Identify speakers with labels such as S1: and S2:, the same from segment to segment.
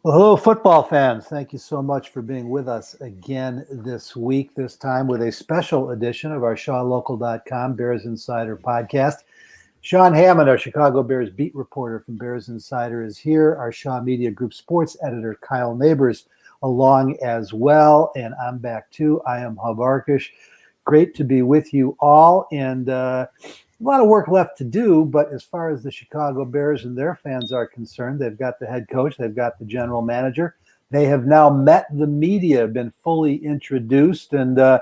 S1: Well, hello, football fans. Thank you so much for being with us again this week, this time with a special edition of our ShawLocal.com Bears Insider podcast. Sean Hammond, our Chicago Bears beat reporter from Bears Insider, is here. Our Shaw Media Group sports editor, Kyle Nabors, along as well. And I'm back too. I am Hub Arkush. Great to be with you all. And a lot of work left to do, but as far as the Chicago Bears and their fans are concerned, they've got the head coach, they've got the general manager. They have now met the media, been fully introduced. And I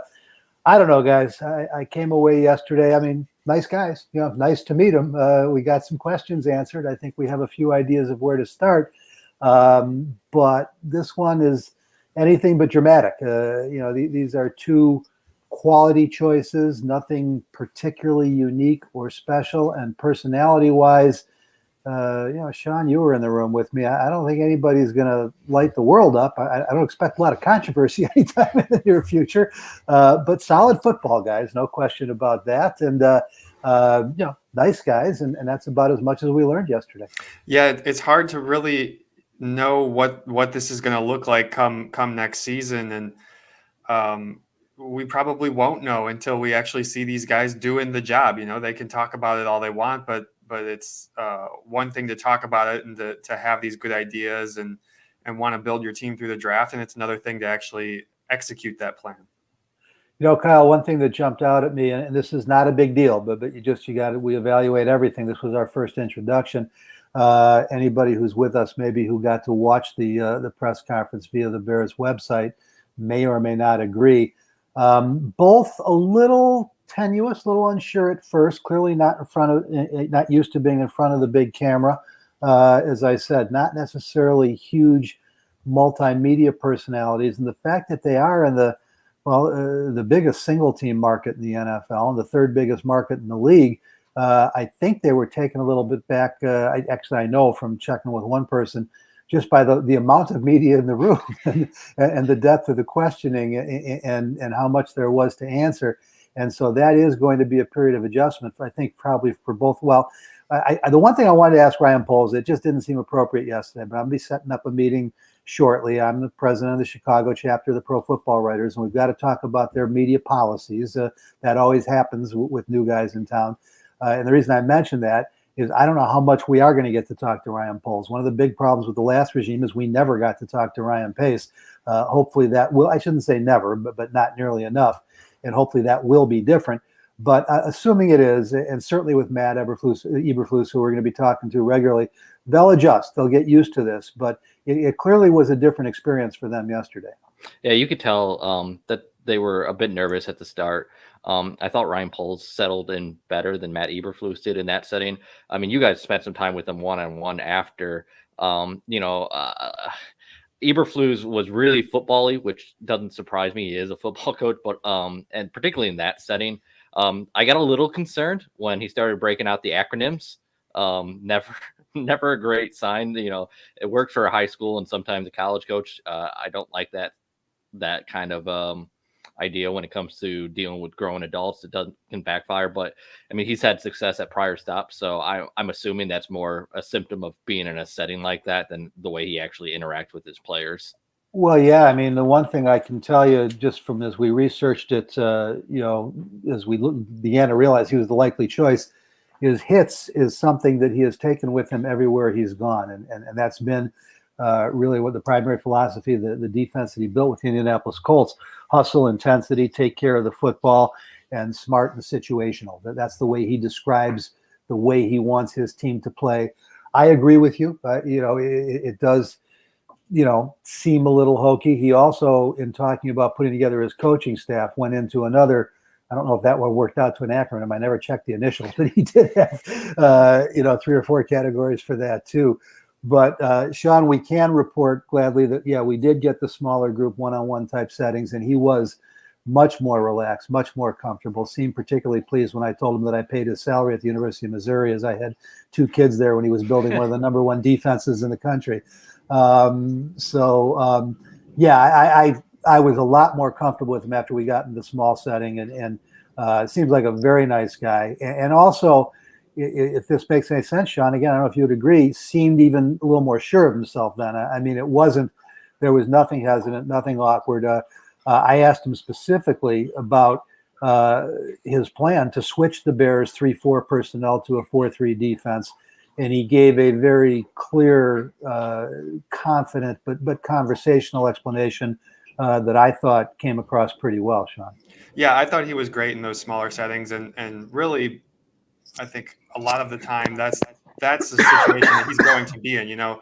S1: don't know, guys, I came away yesterday. I mean, nice guys, nice to meet them. We got some questions answered. I think we have a few ideas of where to start. But this one is anything but dramatic. These are two quality choices, nothing particularly unique or special. And personality-wise, Sean, you were in the room with me. I don't think anybody's going to light the world up. I don't expect a lot of controversy anytime in the near future. But solid football guys, no question about that. And nice guys, and that's about as much as we learned yesterday.
S2: Yeah, it's hard to really know what this is going to look like come next season, and we probably won't know until we actually see these guys doing the job. They can talk about it all they want, but it's one thing to talk about it and to have these good ideas and want to build your team through the draft, and it's another thing to actually execute that plan.
S1: Kyle, one thing that jumped out at me, and this is not a big deal, but we evaluate everything. This was our first introduction. Anybody who's with us, maybe who got to watch the press conference via the Bears website, may or may not agree. Both a little tenuous, a little unsure at first, clearly not used to being in front of the big camera. As I said, not necessarily huge multimedia personalities. And the fact that they are in the biggest single team market in the NFL and the third biggest market in the league, I think they were taken a little bit back. I know from checking with one person, just by the amount of media in the room and the depth of the questioning and how much there was to answer. And so that is going to be a period of adjustment, I think, probably for both. Well, the one thing I wanted to ask Ryan Poles, it just didn't seem appropriate yesterday, but I'll be setting up a meeting shortly. I'm the president of the Chicago chapter of the Pro Football Writers, and we've got to talk about their media policies. That always happens with new guys in town. And the reason I mentioned that is I don't know how much we are going to get to talk to Ryan Poles. One of the big problems with the last regime is we never got to talk to Ryan Pace. Hopefully that will, I shouldn't say never, but not nearly enough. And hopefully that will be different. But assuming it is, and certainly with Matt Eberflus, who we're going to be talking to regularly, they'll adjust. They'll get used to this. But it clearly was a different experience for them yesterday.
S3: Yeah, you could tell that they were a bit nervous at the start. I thought Ryan Poles settled in better than Matt Eberflus did in that setting. I mean, you guys spent some time with him one-on-one after. Eberflus was really football-y, which doesn't surprise me. He is a football coach, but and particularly in that setting, I got a little concerned when he started breaking out the acronyms. Never a great sign. It works for a high school and sometimes a college coach. I don't like that kind of idea when it comes to dealing with grown adults. It can backfire, but I mean, he's had success at prior stops, so I'm assuming that's more a symptom of being in a setting like that than the way he actually interacts with his players.
S1: Well, yeah, I mean, the one thing I can tell you just from as we researched it, as we began to realize he was the likely choice, is hits is something that he has taken with him everywhere he's gone, and that's been really what the primary philosophy, the defense that he built with the Indianapolis Colts: hustle, intensity, take care of the football, and smart and situational. That's the way he describes the way he wants his team to play. I agree with you. It does, seem a little hokey. He also, in talking about putting together his coaching staff, went into another. I don't know if that one worked out to an acronym. I never checked the initials, but he did have, 3 or 4 categories for that too. But Sean, we can report gladly that, we did get the smaller group one-on-one type settings, and he was much more relaxed, much more comfortable, seemed particularly pleased when I told him that I paid his salary at the University of Missouri, as I had 2 kids there when he was building one of the number 1 defenses in the country. I was a lot more comfortable with him after we got in the small setting, and seems like a very nice guy. And also, if this makes any sense, Sean, again, I don't know if you would agree, seemed even a little more sure of himself then. I mean, there was nothing hesitant, nothing awkward. I asked him specifically about his plan to switch the Bears 3-4 personnel to a 4-3 defense. And he gave a very clear, confident, but conversational explanation that I thought came across pretty well, Sean.
S2: Yeah, I thought he was great in those smaller settings, and really, I think a lot of the time that's the situation that he's going to be in. You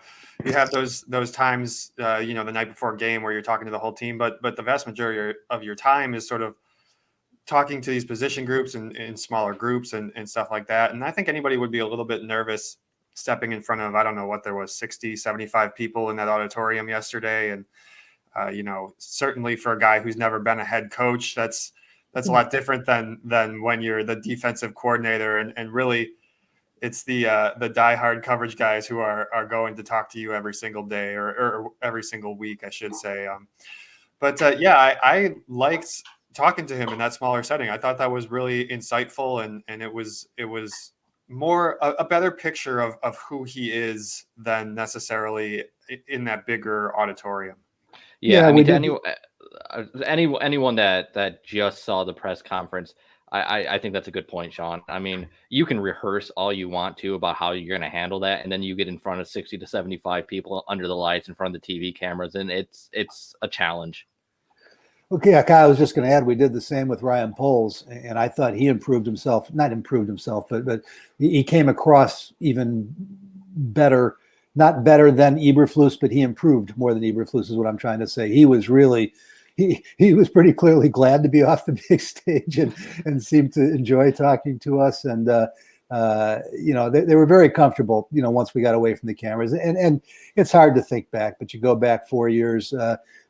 S2: have those times, the night before a game where you're talking to the whole team, but the vast majority of your time is sort of talking to these position groups and in smaller groups and stuff like that. And I think anybody would be a little bit nervous stepping in front of, I don't know what there was, 60, 75 people in that auditorium yesterday. And, certainly for a guy who's never been a head coach, that's a lot different than when you're the defensive coordinator. And really it's the diehard coverage guys who are going to talk to you every single day or every single week, I should say. I liked talking to him in that smaller setting. I thought that was really insightful, and it was more a better picture of who he is than necessarily in that bigger auditorium.
S3: Yeah, I mean, anyone that just saw the press conference, I think that's a good point, Sean. I mean, you can rehearse all you want to about how you're going to handle that, and then you get in front of 60 to 75 people under the lights in front of the TV cameras, and it's a challenge.
S1: Okay, Kyle, I was just going to add, we did the same with Ryan Poles, and I thought he improved himself, not improved himself, but he came across even better, not better than Eberflus, but he improved more than Eberflus is what I'm trying to say. He was really, he was pretty clearly glad to be off the big stage and seemed to enjoy talking to us. And, they were very comfortable, once we got away from the cameras. And it's hard to think back, but you go back 4 years,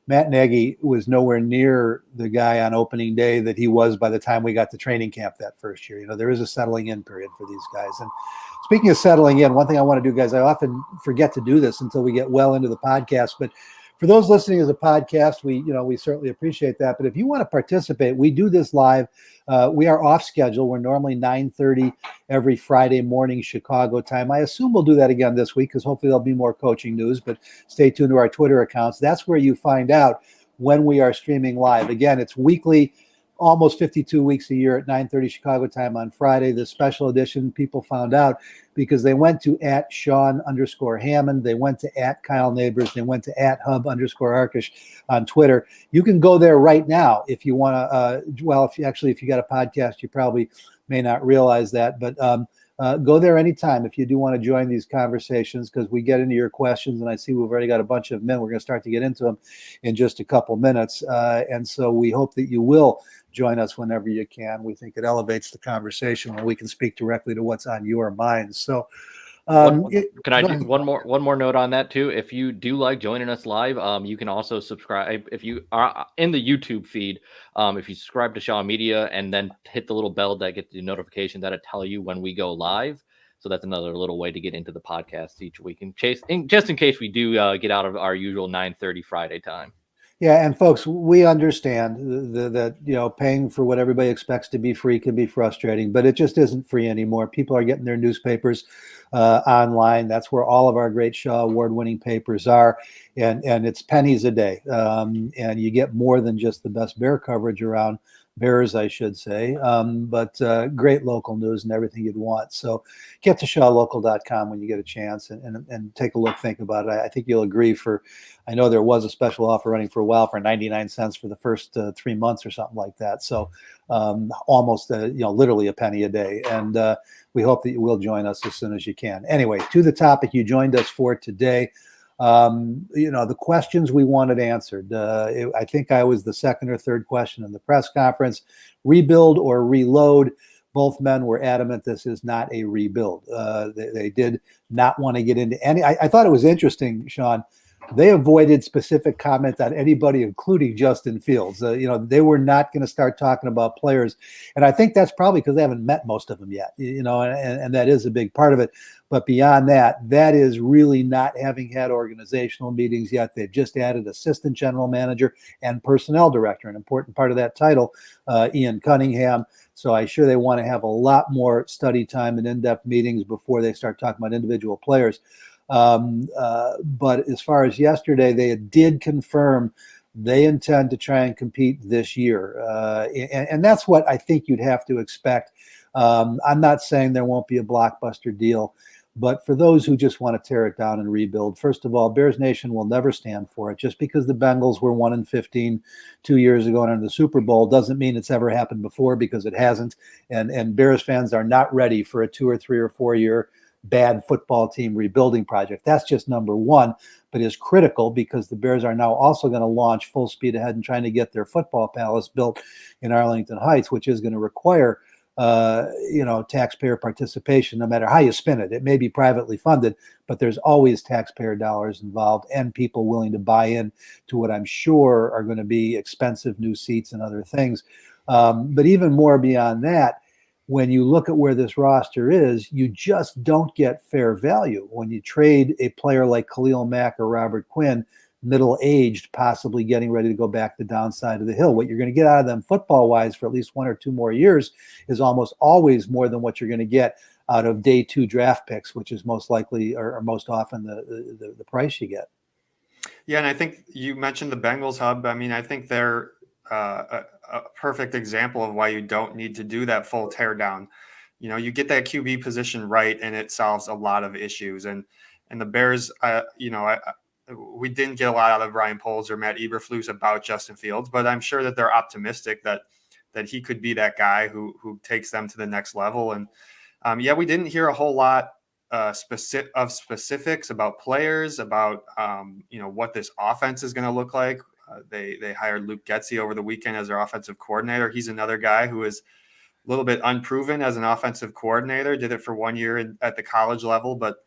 S1: Matt Nagy was nowhere near the guy on opening day that he was by the time we got to training camp that first year. There is a settling in period for these guys. And speaking of settling in, one thing I want to do, guys, I often forget to do this until we get well into the podcast, but for those listening as a podcast, we certainly appreciate that. But if you want to participate, we do this live. We are off schedule. We're normally 9:30 every Friday morning, Chicago time. I assume we'll do that again this week because hopefully there'll be more coaching news, but stay tuned to our Twitter accounts. That's where you find out when we are streaming live. Again, it's weekly, almost 52 weeks a year at 9:30 Chicago time on Friday. The special edition, people found out because they went to @Sean_Hammond. They went to @Kyle Nabors. They went to @Hub_Arkush on Twitter. You can go there right now if you want to. If you got a podcast, you probably may not realize that, but go there anytime if you do want to join these conversations, because we get into your questions, and I see we've already got a bunch of them. We're going to start to get into them in just a couple minutes, and so we hope that you will join us whenever you can. We think it elevates the conversation when we can speak directly to what's on your minds. So
S3: can I do one more note on that too? If you do like joining us live, you can also subscribe if you are in the YouTube feed. If you subscribe to Shaw Media and then hit the little bell that gets the notification that'll tell you when we go live. So that's another little way to get into the podcast each week, just in case we do get out of our usual 9:30 Friday time.
S1: Yeah, and folks, we understand that paying for what everybody expects to be free can be frustrating, but it just isn't free anymore. People are getting their newspapers online. That's where all of our great Shaw award-winning papers are, and it's pennies a day, and you get more than just the best Bear coverage around. Bears, I should say, but great local news and everything you'd want. So get to shawlocal.com when you get a chance and take a look, think about it. I think you'll agree I know there was a special offer running for a while for 99 cents for the first 3 months or something like that. So almost, literally a penny a day. And we hope that you will join us as soon as you can. Anyway, to the topic you joined us for today. The questions we wanted answered. I think I was the second or third question in the press conference. Rebuild or reload? Both men were adamant this is not a rebuild. They did not want to get into any. I thought it was interesting, Sean. they avoided specific comments on anybody, including Justin Fields. They were not going to start talking about players. And I think that's probably because they haven't met most of them yet, and that is a big part of it. But beyond that, that is really not having had organizational meetings yet. They've just added assistant general manager and personnel director, an important part of that title, Ian Cunningham. So I'm sure they want to have a lot more study time and in-depth meetings before they start talking about individual players. But as far as yesterday, they did confirm they intend to try and compete this year. And that's what I think you'd have to expect. I'm not saying there won't be a blockbuster deal, but for those who just want to tear it down and rebuild, first of all, Bears Nation will never stand for it. Just because the Bengals were 1-15 2 years ago and in the Super Bowl doesn't mean it's ever happened before, because it hasn't. And Bears fans are not ready for a 2 or 3 or 4 year bad football team rebuilding project. That's just number one, but is critical because the Bears are now also going to launch full speed ahead and trying to get their football palace built in Arlington Heights, which is going to require taxpayer participation, no matter how you spin it. It may be privately funded, but there's always taxpayer dollars involved and people willing to buy in to what I'm sure are going to be expensive new seats and other things. But even more beyond that, when you look at where this roster is, you just don't get fair value. When you trade a player like Khalil Mack or Robert Quinn, middle-aged, possibly getting ready to go back the downside of the hill. What you're going to get out of them football-wise for at least 1 or 2 more years is almost always more than what you're going to get out of day 2 draft picks, which is most likely or most often the price you get.
S2: Yeah, and I think you mentioned the Bengals, Hub. I mean, I think they're a perfect example of why you don't need to do that full tear down. You get that QB position right, and it solves a lot of issues. And the Bears, we didn't get a lot out of Ryan Poles or Matt Eberflus about Justin Fields, but I'm sure that they're optimistic that he could be that guy who takes them to the next level. And we didn't hear a whole lot specifics about players, about what this offense is going to look like. They hired Luke Getsy over the weekend as their offensive coordinator. He's another guy who is a little bit unproven as an offensive coordinator. Did it for 1 year at the college level, but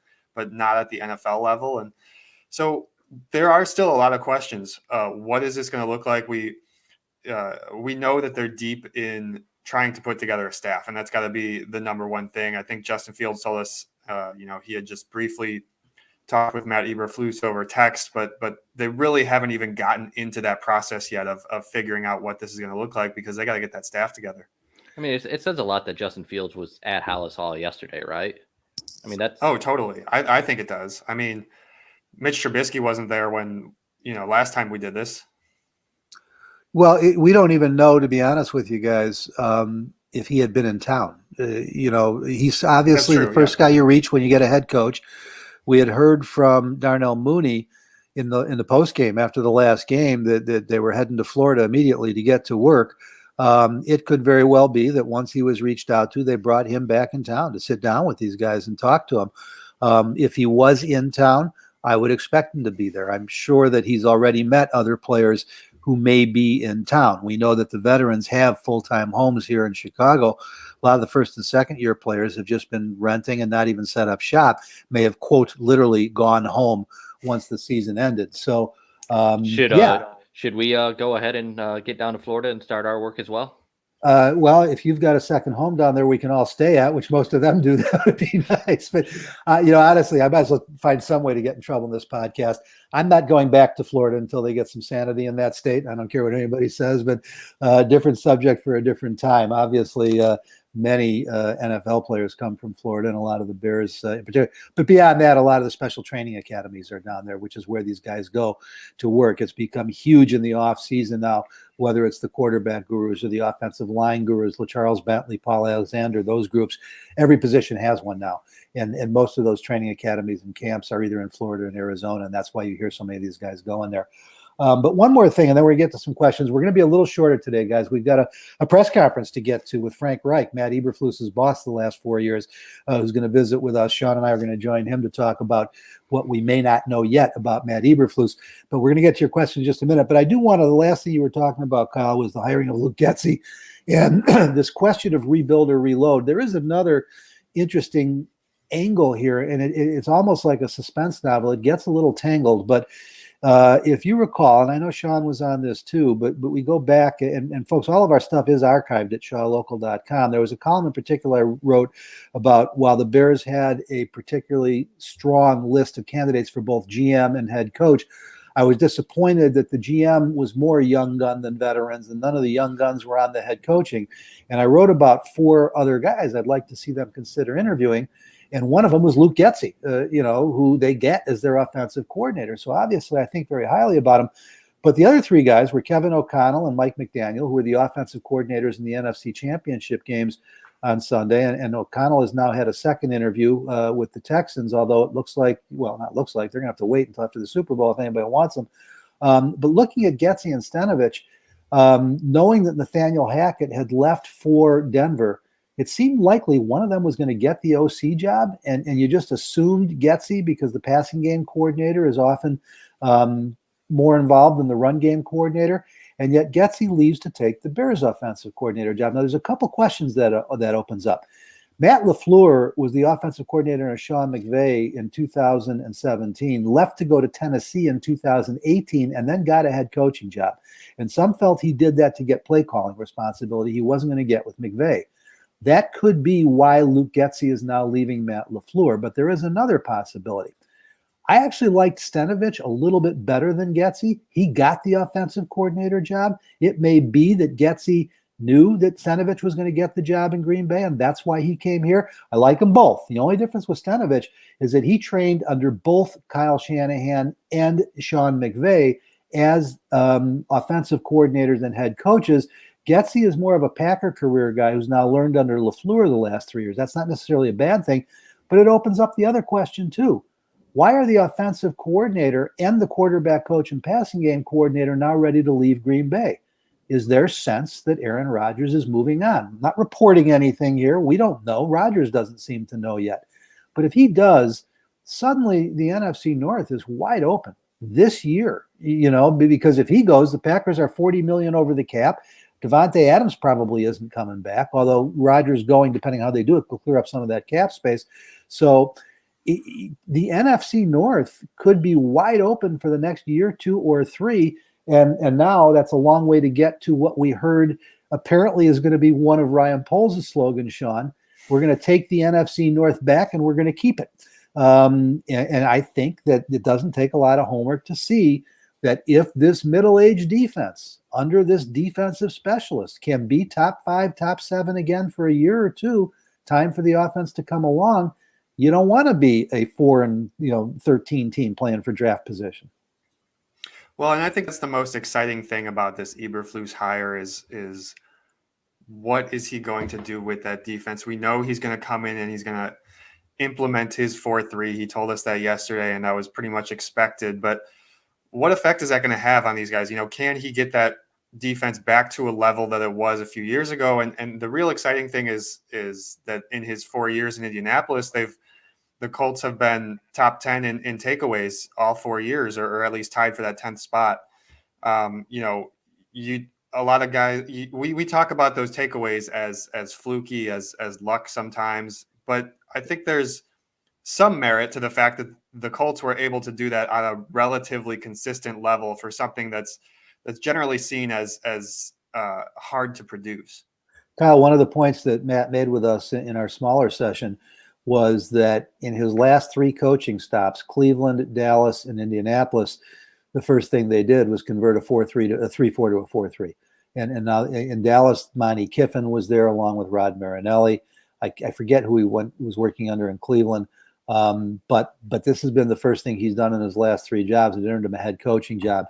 S2: not at the NFL level. And so there are still a lot of questions. What is this going to look like? We know that they're deep in trying to put together a staff, and that's got to be the number one thing. I think Justin Fields told us, he had just briefly talked with Matt Eberflus over text, but they really haven't even gotten into that process yet of figuring out what this is going to look like, because they got to get that staff together.
S3: I mean, it says a lot that Justin Fields was at Hallis Hall yesterday, right? I mean, that's...
S2: Oh, totally. I think it does. I mean, Mitch Trubisky wasn't there when, last time we did this.
S1: Well, we don't even know, to be honest with you guys, if he had been in town. He's obviously the first guy you reach when you get a head coach. We had heard from Darnell Mooney in the post game after the last game that they were heading to Florida immediately to get to work. It could very well be that once he was reached out to, they brought him back in town to sit down with these guys and talk to him. If he was in town, I would expect him to be there. I'm sure that he's already met other players who may be in town. We know that the veterans have full-time homes here in Chicago. A lot of the first and second year players have just been renting and not even set up shop, may have, quote, literally gone home once the season ended. So
S3: should we go ahead and get down to Florida and start our work as well?
S1: Well, if you've got a second home down there we can all stay at, which most of them do, that would be nice. But, honestly, I might as well find some way to get in trouble in this podcast. I'm not going back to Florida until they get some sanity in that state. I don't care what anybody says, but different subject for a different time. Obviously, many NFL players come from Florida, and a lot of the Bears in particular. But beyond that, a lot of the special training academies are down there, which is where these guys go to work. It's become huge in the off season now, whether it's the quarterback gurus or the offensive line gurus, LaCharles Bentley, Paul Alexander, those groups. Every position has one now. And most of those training academies and camps are either in Florida and Arizona, and that's why you hear so many of these guys going there. But one more thing, and then we're going to get to some questions. We're going to be a little shorter today, guys. We've got a press conference to get to with Frank Reich, Matt Eberflus's boss the last 4 years, who's going to visit with us. Sean and I are going to join him to talk about what we may not know yet about Matt Eberflus. But we're going to get to your question in just a minute. But I do want to, the last thing you were talking about, Kyle, was the hiring of Luke Getsy. And this question of rebuild or reload. There is another interesting angle here, and it's almost like a suspense novel. It gets a little tangled, but If you recall, and I know Sean was on this too, but we go back, and folks, all of our stuff is archived at shawlocal.com. There was a column in particular I wrote about while the Bears had a particularly strong list of candidates for both GM and head coach, I was disappointed that the GM was more young gun than veterans, and none of the young guns were on the head coaching. And I wrote about 4 other guys I'd like to see them consider interviewing. And one of them was Luke Getsy, who they get as their offensive coordinator. So obviously, I think very highly about him. But the other 3 guys were Kevin O'Connell and Mike McDaniel, who were the offensive coordinators in the NFC Championship games on Sunday. And O'Connell has now had a second interview with the Texans, although it looks like, well, not looks like, they're going to have to wait until after the Super Bowl if anybody wants them. But looking at Getsy and Stenovich, knowing that Nathaniel Hackett had left for Denver, it seemed likely one of them was going to get the OC job, and you just assumed Getsy because the passing game coordinator is often more involved than the run game coordinator, and yet Getsy leaves to take the Bears offensive coordinator job. Now, there's a couple questions that opens up. Matt LaFleur was the offensive coordinator of Sean McVay in 2017, left to go to Tennessee in 2018, and then got a head coaching job. And some felt he did that to get play calling responsibility he wasn't going to get with McVay. That could be why Luke Getsy is now leaving Matt LaFleur, but there is another possibility. I actually liked Stenovich a little bit better than Getsy. He got the offensive coordinator job. It may be that Getsy knew that Stenovich was going to get the job in Green Bay, and that's why he came here. I like them both. The only difference with Stenovich is that he trained under both Kyle Shanahan and Sean McVay as offensive coordinators and head coaches. Getsy is more of a Packer career guy who's now learned under LaFleur the last 3 years. That's not necessarily a bad thing, but it opens up the other question too. Why are the offensive coordinator and the quarterback coach and passing game coordinator now ready to leave Green Bay? Is there sense that Aaron Rodgers is moving on? I'm not reporting anything here. We don't know. Rodgers doesn't seem to know yet. But if he does, suddenly the NFC North is wide open this year, because if he goes, the Packers are $40 million over the cap. Devontae Adams probably isn't coming back, although Rodgers going, depending on how they do it, will clear up some of that cap space. So the NFC North could be wide open for the next year, 2 or 3. And now that's a long way to get to what we heard apparently is going to be one of Ryan Poles' slogans, Sean. We're going to take the NFC North back and we're going to keep it. And I think that it doesn't take a lot of homework to see that if this middle-aged defense under this defensive specialist can be top 5, top 7 again for a year or 2, time for the offense to come along. You don't want to be a 4-13 team playing for draft position.
S2: Well, and I think that's the most exciting thing about this Eberflus hire is what is he going to do with that defense? We know he's going to come in and he's going to implement his 4-3. He told us that yesterday, and that was pretty much expected. But what effect is that going to have on these guys? Can he get that defense back to a level that it was a few years ago? And the real exciting thing is that in his 4 years in Indianapolis, the Colts have been top 10 in takeaways all 4 years, or at least tied for that 10th spot. A lot of guys, we talk about those takeaways as fluky, as luck sometimes, but I think there's some merit to the fact that the Colts were able to do that on a relatively consistent level for something that's generally seen as hard to produce.
S1: Kyle, one of the points that Matt made with us in our smaller session was that in his last 3 coaching stops, Cleveland, Dallas, and Indianapolis, the first thing they did was convert a 4-3 to a 3-4 to a 4-3. And now in Dallas, Monty Kiffin was there along with Rod Marinelli. I forget who he was working under in Cleveland. But this has been the first thing he's done in his last 3 jobs. It earned him a head coaching job.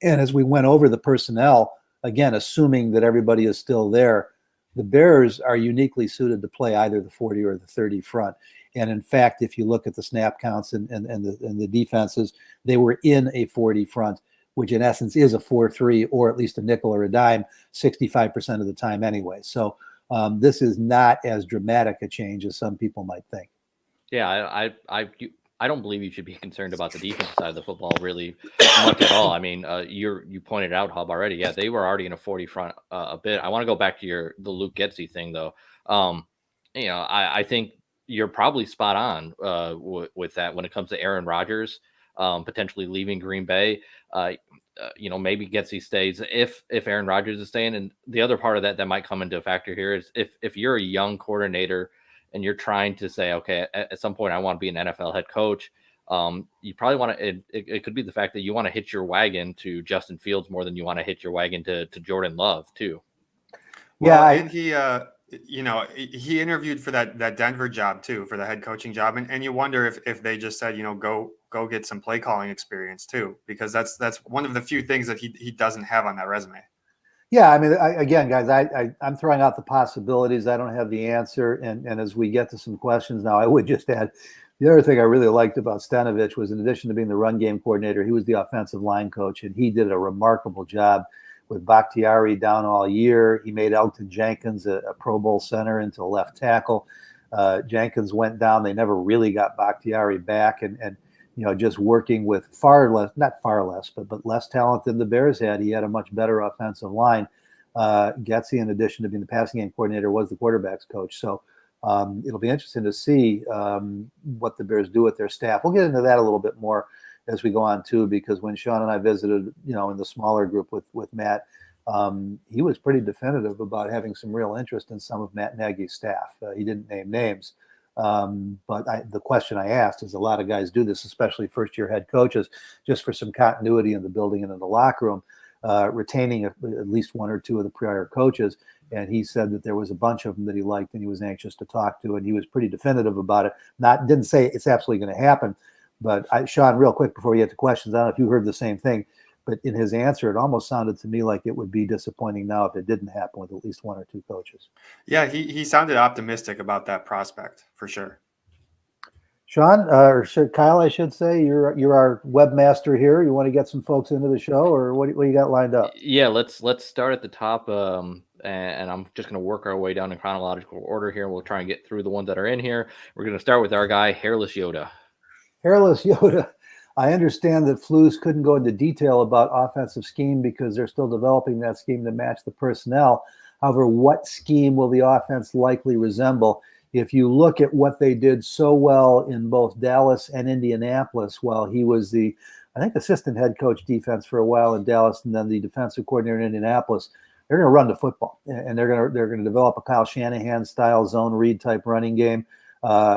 S1: And as we went over the personnel, again, assuming that everybody is still there, the Bears are uniquely suited to play either the 40 or the 30 front. And in fact, if you look at the snap counts and the defenses, they were in a 40 front, which in essence is a 4-3 or at least a nickel or a dime 65% of the time anyway. So this is not as dramatic a change as some people might think.
S3: Yeah, I don't believe you should be concerned about the defensive side of the football really much at all. I mean, you pointed out, Hub, already. Yeah, they were already in a 40 front a bit. I want to go back to the Luke Getsy thing, though. I think you're probably spot on with that when it comes to Aaron Rodgers. potentially leaving Green Bay. Maybe Getsy stays if Aaron Rodgers is staying. And the other part of that might come into a factor here is if you're a young coordinator and you're trying to say, okay, at some point I want to be an NFL head coach, you probably want to, it could be the fact that you want to hitch your wagon to Justin Fields more than you want to hitch your wagon to Jordan Love too.
S2: Well, and he interviewed for that Denver job too, for the head coaching job. And you wonder if they just said, go get some play calling experience too, because that's one of the few things that he doesn't have on that resume.
S1: Yeah, I mean, again, guys, I'm throwing out the possibilities. I don't have the answer. And as we get to some questions now, I would just add, the other thing I really liked about Stenavich was, in addition to being the run game coordinator, he was the offensive line coach, and he did a remarkable job with Bakhtiari down all year. He made Elton Jenkins a Pro Bowl center into a left tackle. Jenkins went down. They never really got Bakhtiari back, and just working with not far less, but less talent than the Bears had. He had a much better offensive line. Getsy, in addition to being the passing game coordinator, was the quarterback's coach. So it'll be interesting to see what the Bears do with their staff. We'll get into that a little bit more as we go on too, because when Sean and I visited, in the smaller group with Matt, he was pretty definitive about having some real interest in some of Matt Nagy's staff. He didn't name names. But the question I asked is, a lot of guys do this, especially first-year head coaches, just for some continuity in the building and in the locker room, retaining at least one or two of the prior coaches. And he said that there was a bunch of them that he liked and he was anxious to talk to, and he was pretty definitive about it. Didn't say it's absolutely going to happen, but Sean, real quick before we get to questions, I don't know if you heard the same thing, but in his answer, it almost sounded to me like it would be disappointing now if it didn't happen with at least one or two coaches.
S2: Yeah, he sounded optimistic about that prospect for sure.
S1: Sean, or Kyle, I should say, you're our webmaster here. You want to get some folks into the show, or what do you got lined up?
S3: Yeah, let's start at the top, and I'm just going to work our way down in chronological order here. We'll try and get through the ones that are in here. We're going to start with our guy, Hairless Yoda.
S1: Hairless Yoda. I understand that Flus couldn't go into detail about offensive scheme because they're still developing that scheme to match the personnel. However, what scheme will the offense likely resemble? If you look at what they did so well in both Dallas and Indianapolis, while he was the, I think, assistant head coach defense for a while in Dallas and then the defensive coordinator in Indianapolis, they're going to run the football, and they're going to develop a Kyle Shanahan style zone read type running game,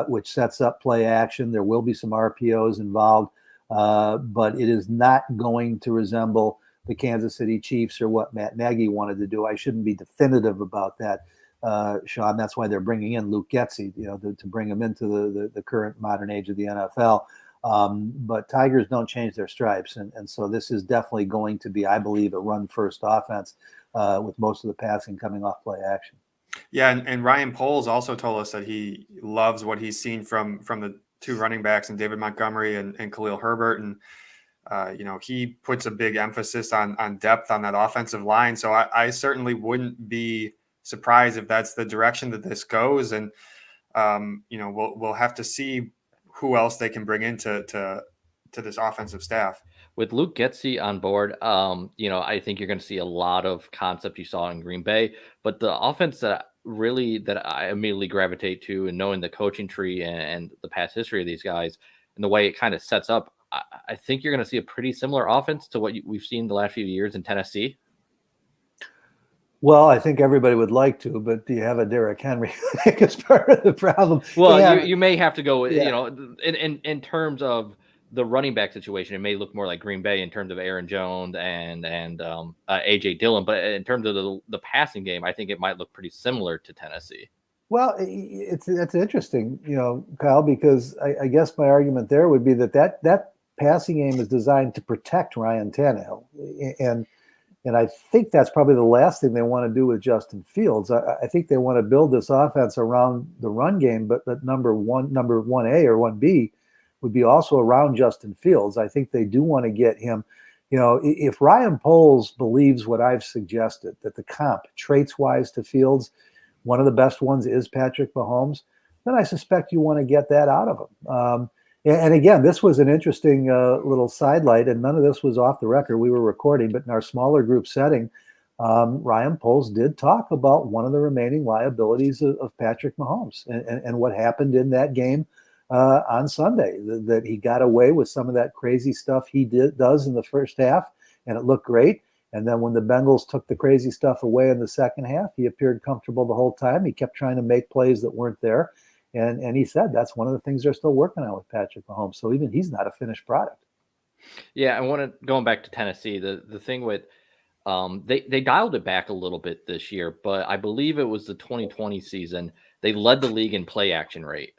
S1: which sets up play action. There will be some RPOs involved, but it is not going to resemble the Kansas City Chiefs or what Matt Nagy wanted to do. I shouldn't be definitive about that, Sean. That's why they're bringing in Luke Getsy, to bring him into the current modern age of the NFL. But Tigers don't change their stripes. And so this is definitely going to be, I believe, a run-first offense with most of the passing coming off play action.
S2: Yeah, and Ryan Poles also told us that he loves what he's seen from the two running backs, and David Montgomery and Khalil Herbert. And, he puts a big emphasis on depth on that offensive line. So I certainly wouldn't be surprised if that's the direction that this goes. And, we'll have to see who else they can bring into this offensive staff.
S3: With Luke Getsy on board, I think you're going to see a lot of concept you saw in Green Bay, but the offense that I immediately gravitate to, and knowing the coaching tree and the past history of these guys and the way it kind of sets up, I think you're going to see a pretty similar offense to what we've seen the last few years in Tennessee.
S1: Well, I think everybody would like to, but do you have a Derrick Henry? I think it's part of the problem.
S3: Well, you may have to go with, in terms of the running back situation, it may look more like Green Bay in terms of Aaron Jones and AJ Dillon, but in terms of the passing game, I think it might look pretty similar to Tennessee.
S1: Well, it's interesting, Kyle, because I guess my argument there would be that passing game is designed to protect Ryan Tannehill, and I think that's probably the last thing they want to do with Justin Fields. I think they want to build this offense around the run game, but number 1A or 1B would be also around Justin Fields. I think they do want to get him. If Ryan Poles believes what I've suggested, that the comp traits-wise to Fields, one of the best ones is Patrick Mahomes, then I suspect you want to get that out of him. And again, this was an interesting little sidelight, and none of this was off the record. We were recording, but in our smaller group setting, Ryan Poles did talk about one of the remaining liabilities of Patrick Mahomes and what happened in that game on Sunday, that he got away with some of that crazy stuff he does in the first half, and it looked great. And then when the Bengals took the crazy stuff away in the second half, he appeared comfortable the whole time. He kept trying to make plays that weren't there. And he said that's one of the things they're still working on with Patrick Mahomes. So even he's not a finished product.
S3: Yeah, I want to going back to Tennessee. The thing with they dialed it back a little bit this year, but I believe it was the 2020 season. They led the league in play action rate.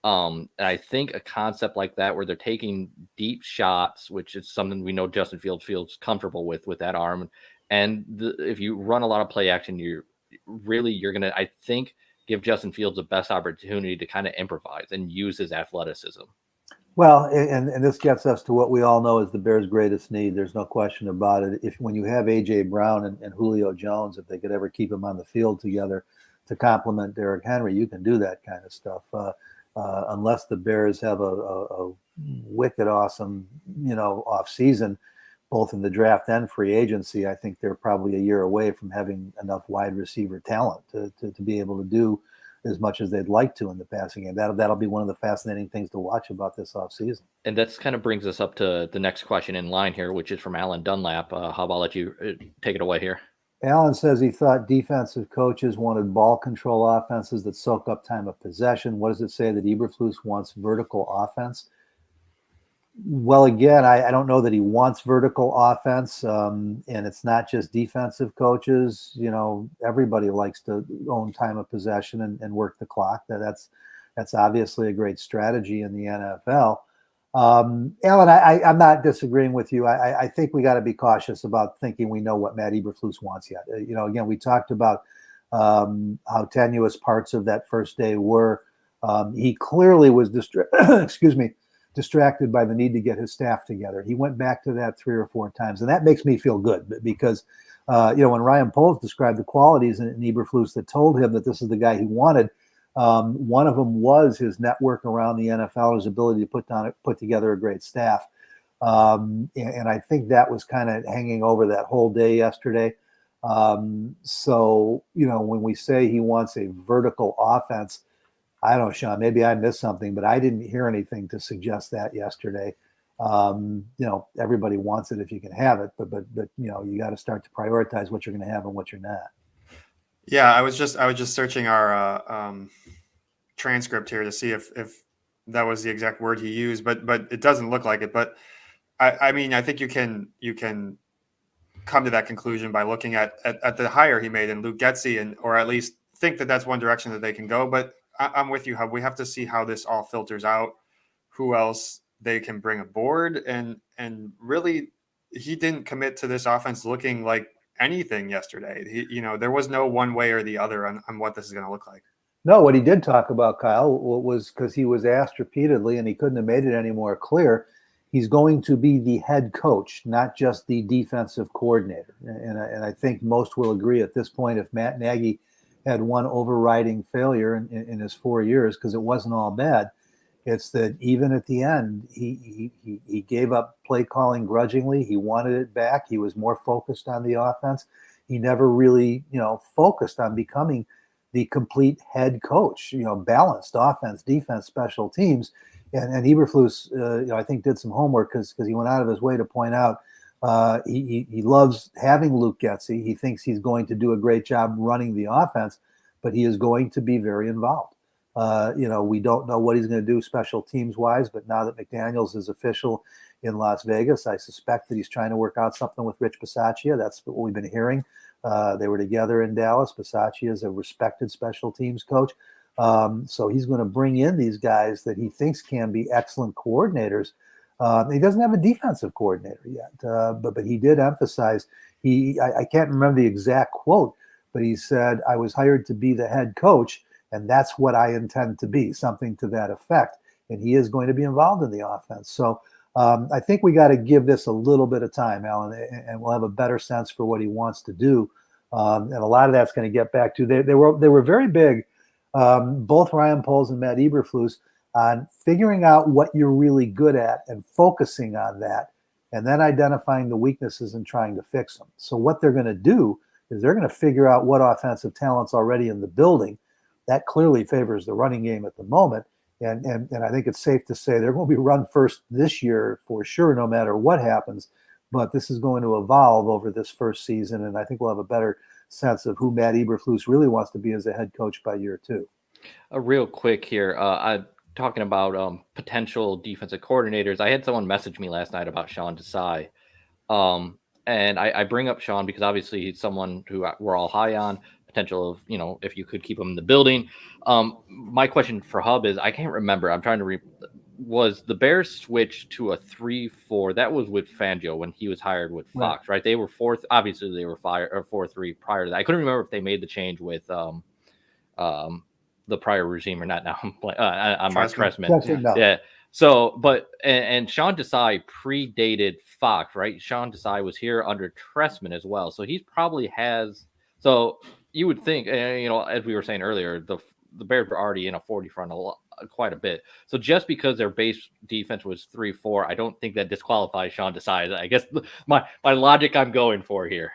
S3: And I think a concept like that, where they're taking deep shots, which is something we know Justin Fields feels comfortable with that arm. And if you run a lot of play action, you're going to, I think, give Justin Fields the best opportunity to kind of improvise and use his athleticism.
S1: Well, and this gets us to what we all know is the Bears' greatest need. There's no question about it. When you have A.J. Brown and Julio Jones, if they could ever keep them on the field together to complement Derrick Henry, you can do that kind of stuff. Unless the Bears have a wicked awesome, off season, both in the draft and free agency, I think they're probably a year away from having enough wide receiver talent to be able to do as much as they'd like to in the passing game. That'll be one of the fascinating things to watch about this offseason.
S3: And that's kind of brings us up to the next question in line here, which is from Alan Dunlap. How about I'll let you take it away here?
S1: Alan says he thought defensive coaches wanted ball control offenses that soak up time of possession. What does it say that Eberflus wants vertical offense? Well, again, I don't know that he wants vertical offense, and it's not just defensive coaches. Everybody likes to own time of possession and work the clock. That's obviously a great strategy in the NFL. Alan, I'm not disagreeing with you. I think we got to be cautious about thinking we know what Matt Eberflus wants yet. Again, we talked about how tenuous parts of that first day were. He clearly was distracted by the need to get his staff together. He went back to that 3 or 4 times, and that makes me feel good because, when Ryan Poles described the qualities in Eberflus that told him that this is the guy he wanted, one of them was his network around the NFL, his ability to put together a great staff. And I think that was kind of hanging over that whole day yesterday. So, when we say he wants a vertical offense, I don't know, Sean, maybe I missed something, but I didn't hear anything to suggest that yesterday. Everybody wants it if you can have it, but you got to start to prioritize what you're going to have and what you're not.
S2: Yeah, I was just searching our transcript here to see if that was the exact word he used, but it doesn't look like it. But I mean, I think you can come to that conclusion by looking at the hire he made in Luke Getsy, or at least think that that's one direction that they can go. But I'm with you, Hub. We have to see how this all filters out, who else they can bring aboard, and really, he didn't commit to this offense looking like anything yesterday. There was no one way or the other on what this is going to look like.
S1: No, what he did talk about, Kyle, was because he was asked repeatedly, and he couldn't have made it any more clear. He's going to be the head coach, not just the defensive coordinator. And I think most will agree at this point, if Matt Nagy had one overriding failure in his 4 years, because it wasn't all bad, it's that even at the end, he gave up play calling grudgingly. He wanted it back. He was more focused on the offense. He never really, focused on becoming the complete head coach, balanced offense, defense, special teams. And Eberflus, I think did some homework because he went out of his way to point out he loves having Luke Getsy. He thinks he's going to do a great job running the offense, but he is going to be very involved. We don't know what he's going to do special teams wise, but now that McDaniels is official in Las Vegas, I suspect that he's trying to work out something with Rich Bisaccia. That's what we've been hearing. They were together in Dallas. Bisaccia is a respected special teams coach. So he's going to bring in these guys that he thinks can be excellent coordinators. He doesn't have a defensive coordinator yet, but he did emphasize, I can't remember the exact quote, but he said, I was hired to be the head coach, and that's what I intend to be, something to that effect. And he is going to be involved in the offense. So I think we got to give this a little bit of time, Alan, and we'll have a better sense for what he wants to do. And a lot of that's going to get back to, they were very big, both Ryan Poles and Matt Eberflus, on figuring out what you're really good at and focusing on that, and then identifying the weaknesses and trying to fix them. So what they're going to do is they're going to figure out what offensive talent's already in the building. That clearly favors the running game at the moment. And I think it's safe to say they're going to be run first this year for sure, no matter what happens. But this is going to evolve over this first season, and I think we'll have a better sense of who Matt Eberflus really wants to be as a head coach by year 2.
S3: Real quick here, I talking about potential defensive coordinators. I had someone message me last night about Sean Desai. And I bring up Sean because obviously he's someone who we're all high on, potential of, if you could keep him in the building. My question for Hub is, I can't remember. I'm trying to was the Bears switched to a 3-4? That was with Fangio when he was hired with Fox, right? They were fourth. Obviously they were 4-3 prior to that. I couldn't remember if they made the change with, the prior regime or not. Now I'm Mark Trestman. Yeah. So, but and Sean Desai predated Fox, right? Sean Desai was here under Trestman as well, so he's probably has. So you would think, as we were saying earlier, the Bears were already in a 40 front quite a bit. So just because their base defense was 3-4, I don't think that disqualifies Sean Desai. I guess my logic I'm going for here.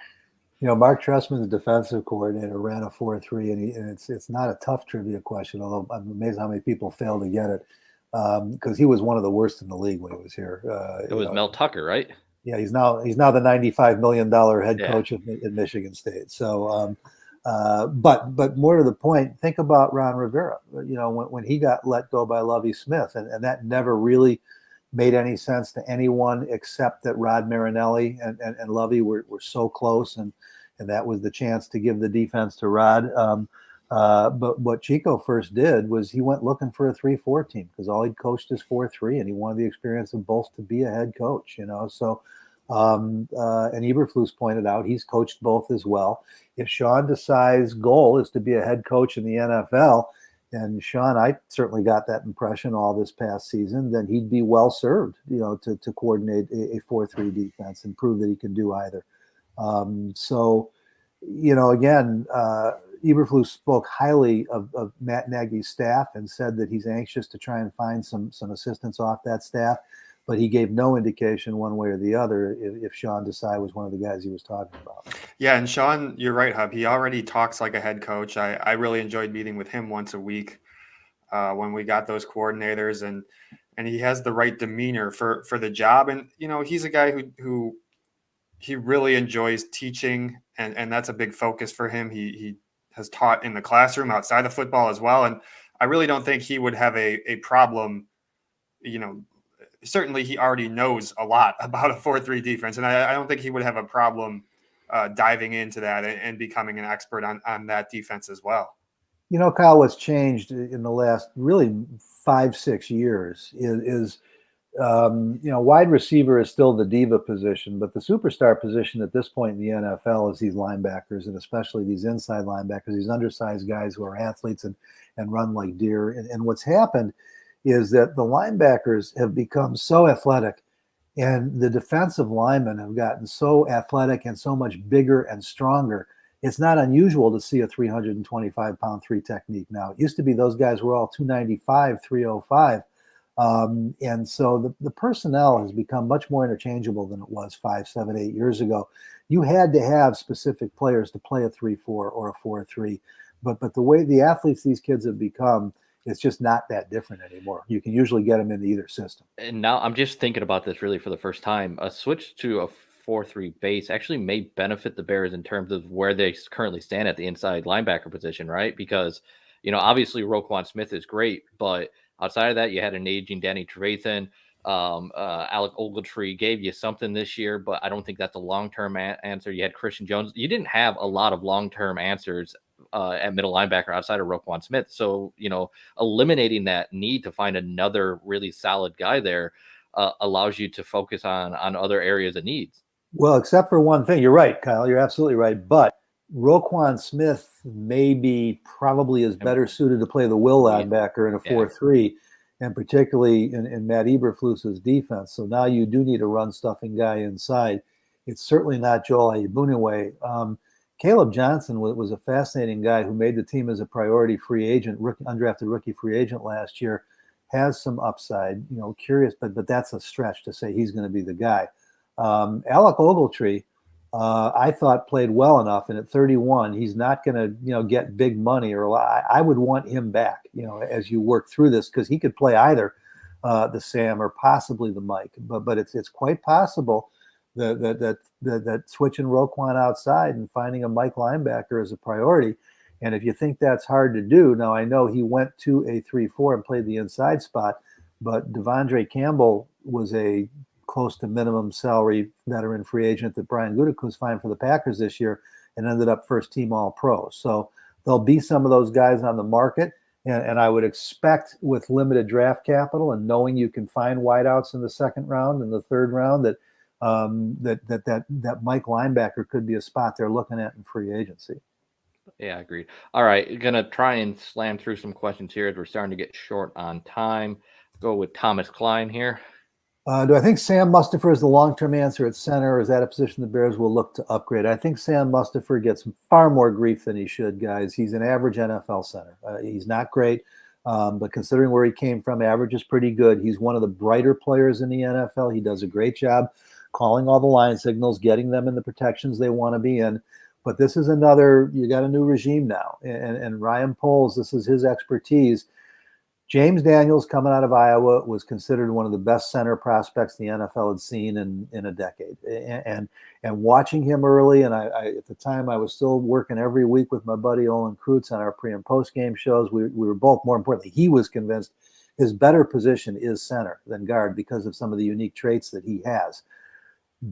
S1: Mark Trestman, the defensive coordinator, ran a 4-3, and it's not a tough trivia question, although I'm amazed how many people fail to get it, because he was one of the worst in the league when he was here.
S3: It was Mel Tucker, right?
S1: Yeah, he's now the $95 million head coach in Michigan State. So, but more to the point, think about Ron Rivera. When he got let go by Lovie Smith, and that never really made any sense to anyone except that Rod Marinelli and Lovey were so close, and that was the chance to give the defense to Rod. But what Chico first did was he went looking for a 3-4 team because all he'd coached is 4-3, and he wanted the experience of both to be a head coach. So, and Eberflus pointed out he's coached both as well. If Sean Desai's goal is to be a head coach in the NFL, and Sean, I certainly got that impression all this past season, then he'd be well served, to coordinate a 4-3 defense and prove that he can do either. Again, Eberflus spoke highly of Matt Nagy's staff and said that he's anxious to try and find some assistance off that staff, but he gave no indication one way or the other if Sean Desai was one of the guys he was talking about.
S2: Yeah, and Sean, you're right, Hub. He already talks like a head coach. I really enjoyed meeting with him once a week when we got those coordinators, and he has the right demeanor for the job. And he's a guy who he really enjoys teaching, and that's a big focus for him. He has taught in the classroom outside of football as well, and I really don't think he would have a problem. Certainly he already knows a lot about a 4-3 defense, and I don't think he would have a problem diving into that and becoming an expert on that defense as well.
S1: Kyle, what's changed in the last really 5-6 years is wide receiver is still the diva position, but the superstar position at this point in the NFL is these linebackers, and especially these inside linebackers, these undersized guys who are athletes and run like deer. And what's happened is that the linebackers have become so athletic, and the defensive linemen have gotten so athletic and so much bigger and stronger. It's not unusual to see a 325-pound 3 technique now. It used to be those guys were all 295, 305. And so the personnel has become much more interchangeable than it was 5, 7, 8 years ago. You had to have specific players to play a 3-4 or a 4-3. But the way the athletes these kids have become, it's just not that different anymore. You can usually get them into either system.
S3: And now I'm just thinking about this really for the first time. A switch to a 4-3 base actually may benefit the Bears in terms of where they currently stand at the inside linebacker position, right? Because, obviously Roquan Smith is great, but outside of that, you had an aging Danny Trevathan. Alec Ogletree gave you something this year, but I don't think that's a long-term answer. You had Christian Jones. You didn't have a lot of long-term answers at middle linebacker outside of Roquan Smith. So, eliminating that need to find another really solid guy there allows you to focus on other areas of needs.
S1: Well, except for one thing. You're right, Kyle. You're absolutely right. But Roquan Smith probably is better suited to play the will linebacker in a 4-3, and particularly in Matt Eberflus's defense. So now you do need a run-stuffing guy inside. It's certainly not Joel Ayebuniwe. Caleb Johnson was a fascinating guy who made the team as a priority free agent, undrafted rookie free agent last year. Has some upside, curious, but that's a stretch to say he's going to be the guy. Alec Ogletree, I thought played well enough, and at 31, he's not going to, get big money or a lot. I would want him back, as you work through this, because he could play either the Sam or possibly the Mike. But it's quite possible that switching Roquan outside and finding a Mike linebacker is a priority. And if you think that's hard to do, now I know he went to a 3-4 and played the inside spot, but Devondre Campbell was a close to minimum salary veteran free agent that Brian Gutekunst signed for the Packers this year and ended up first team All-Pro. So there'll be some of those guys on the market. And I would expect with limited draft capital and knowing you can find wideouts in the second round and the third round that that Mike linebacker could be a spot they're looking at in free agency.
S3: Yeah, agreed. All right, gonna try and slam through some questions here as we're starting to get short on time. Go with Thomas Klein here.
S1: Do I think Sam Mustipher is the long-term answer at center, or is that a position the Bears will look to upgrade? I think Sam Mustipher gets far more grief than he should, guys. He's an average NFL center. He's not great, but considering where he came from, average is pretty good. He's one of the brighter players in the NFL. He does a great job calling all the line signals, getting them in the protections they want to be in. But this is another, you got a new regime now. And Ryan Poles, this is his expertise. James Daniels, coming out of Iowa, was considered one of the best center prospects the NFL had seen in a decade. And watching him early, and I at the time I was still working every week with my buddy Olin Kreutz on our pre and post game shows. We were both, more importantly, he was convinced his better position is center than guard because of some of the unique traits that he has.